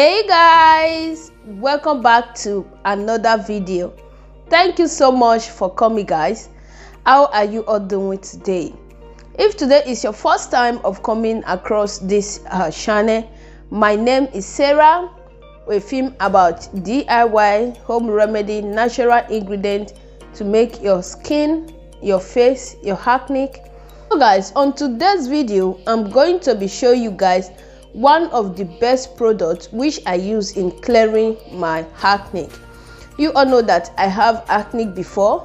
Hey guys, welcome back to another video. Thank you so much for coming, guys. How are you all doing today? If today is your first time of coming across this channel, my name is Sarah. We film about DIY home remedy, natural ingredient to make your skin, your face, your acne. So guys, on today's video I'm going to be showing you guys one of the best products which I use in clearing my acne. You all know that I have acne before,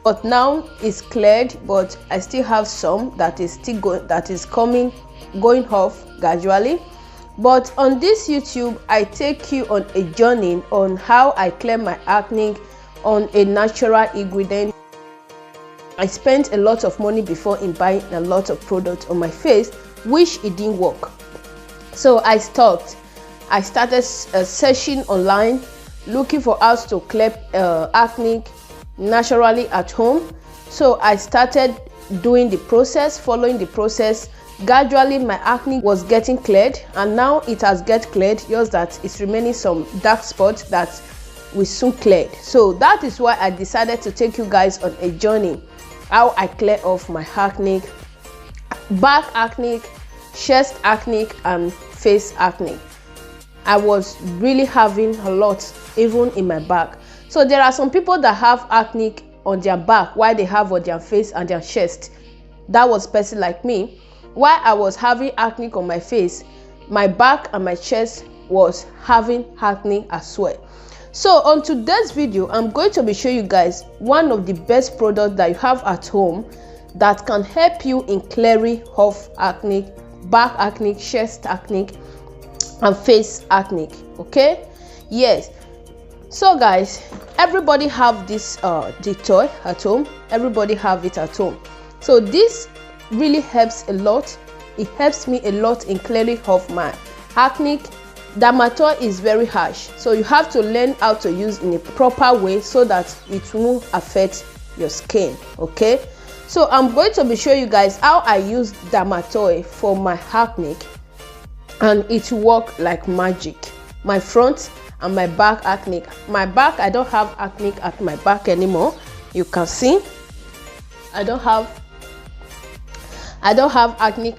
but now it's cleared, but I still have some that is still going off gradually. But on this YouTube I take you on a journey on how I clear my acne on a natural ingredient. I spent a lot of money before in buying a lot of products on my face, which it didn't work. So I stopped. I started searching online, looking for how to clear acne naturally at home. So I started doing the process, following the process. Gradually my acne was getting cleared, and now it has get cleared, just that it's remaining some dark spots that will soon clear. So that is why I decided to take you guys on a journey how I clear off my acne, back acne, chest acne, and face acne. I was really having a lot, even in my back. So there are some people that have acne on their back while they have on their face and their chest. That was person like me. While I was having acne on my face, my back and my chest was having acne as well. So on today's video I'm going to be showing you guys one of the best products that you have at home that can help you in clearing off acne, back acne, chest acne, and face acne. Okay, yes. So guys, everybody have this Dettol at home. Everybody have it at home. So this really helps a lot. It helps me a lot in clearing off my acne. Dettol is very harsh, so you have to learn how to use in a proper way so that it won't affect your skin. Okay, so I'm going to be showing you guys how I use Dettol for my acne, and it works like magic. My front and my back acne. My back, I don't have acne at my back anymore. You can see I don't have acne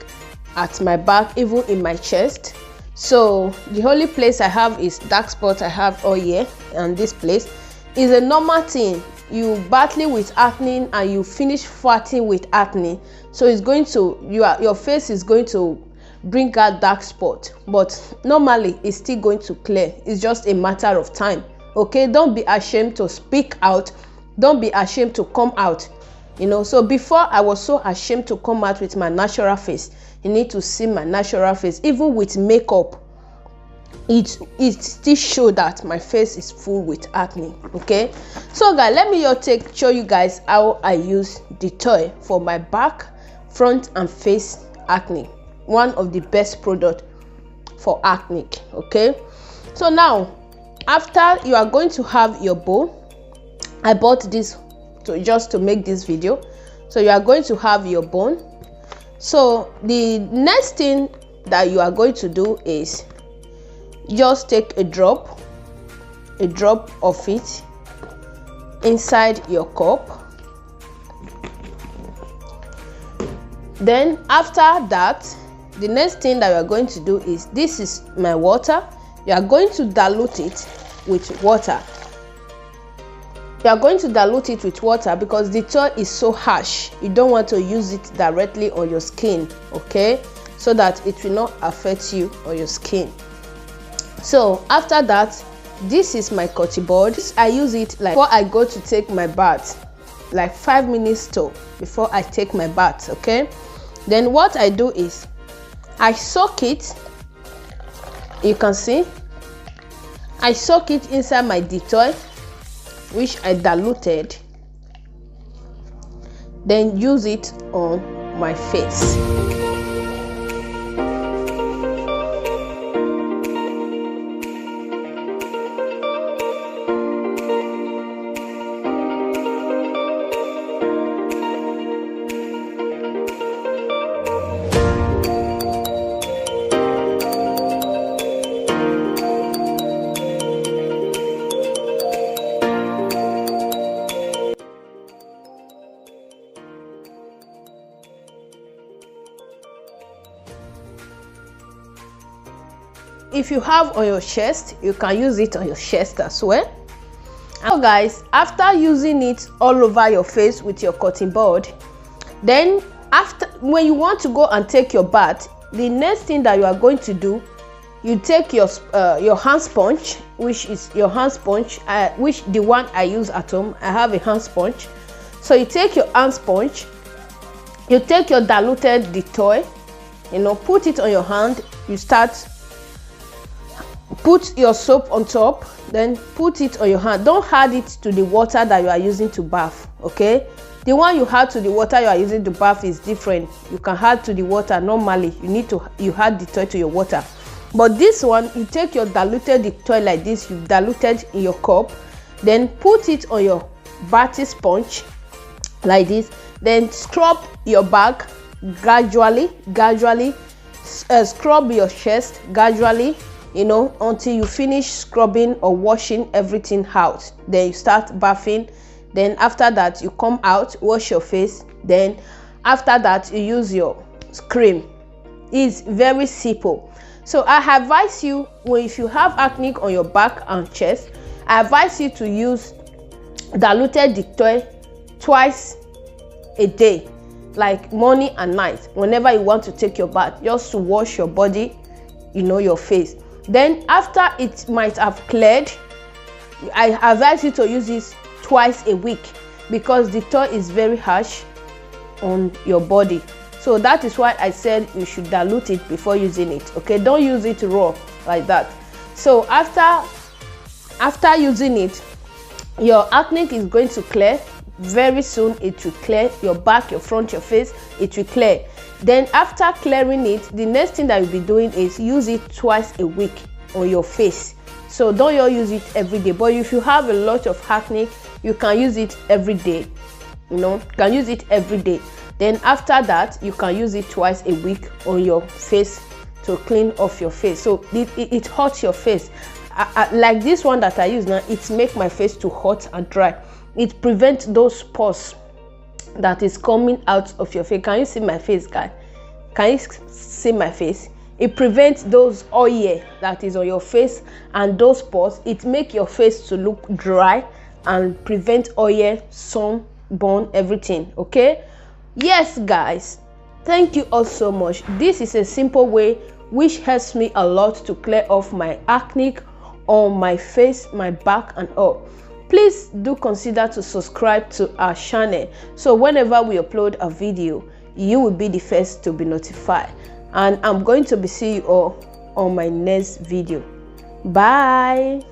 at my back, even in my chest. So the only place I have is dark spots. I have all here, and this place is a normal thing. You battling with acne and you finish fighting with acne, so it's going to your face is going to bring out dark spot, but normally it's still going to clear. It's just a matter of time. Okay, don't be ashamed to speak out, don't be ashamed to come out. You know, so before I was so ashamed to come out with my natural face. You need to see my natural face. Even with makeup, it still show that my face is full with acne. Okay, so guys, let me show you guys how I use Dettol for my back, front, and face acne. One of the best product for acne. Okay, so now after you are going to have your bowl, I bought this just to make this video. So you are going to have your bone. So the next thing that you are going to do is just take a drop of it inside your cup. Then after that, the next thing that you are going to do is, this is my water. You are going to dilute it with water. You are going to dilute it with water because the Dettol is so harsh. You don't want to use it directly on your skin, okay, so that it will not affect you or your skin. So after that, this is my cotton board. I use it like before I go to take my bath, like 5 minutes before I take my bath. Okay, then what I do is I soak it. You can see I soak it inside my Dettol, which I diluted, then use it on my face. if you have on your chest, you can use it on your chest as well. So guys, after using it all over your face with your cotton bud, then when you want to go and take your bath, the next thing that you are going to do, you take your hand sponge, which is your hand sponge, which the one I use at home. I have a hand sponge. So you take your hand sponge, you take your diluted Dettol, put it on your hand. You start, put your soap on top, then put it on your hand. Don't add it to the water that you are using to bath, okay? The one you add to the water you are using to bath is different. You can add to the water normally. You add Dettol to your water. But this one, you take your diluted Dettol like this, you diluted in your cup, then put it on your bathing sponge like this, then scrub your back gradually, scrub your chest gradually, until you finish scrubbing or washing everything out. Then you start bathing. Then after that, you come out, wash your face. Then after that, you use your cream. It's very simple. So I advise you, if you have acne on your back and chest, I advise you to use diluted Dettol twice a day, like morning and night, whenever you want to take your bath, just to wash your body, your face. Then after it might have cleared, I advise you to use this twice a week, because Dettol is very harsh on your body. So that is why I said you should dilute it before using it, okay? Don't use it raw like that. So after using it, your acne is going to clear. Very soon it will clear. Your back, your front, your face, it will clear. Then after clearing it, the next thing that you'll be doing is use it twice a week on your face. So don't use it every day. But if you have a lot of acne, you can use it every day. You can use it every day. Then after that, you can use it twice a week on your face to clean off your face. So it hurts your face. Like this one that I use now, it makes my face too hot and dry. It prevents those pores that is coming out of your face. Can you see my face, guys? Can you see my face? It prevents those oil that is on your face and those pores. It makes your face to look dry and prevent oil, sunburn, everything, okay? Yes, guys, thank you all so much. This is a simple way which helps me a lot to clear off my acne on my face, my back, and all. Please do consider to subscribe to our channel, so whenever we upload a video, you will be the first to be notified. And I'm going to be seeing you all on my next video. Bye.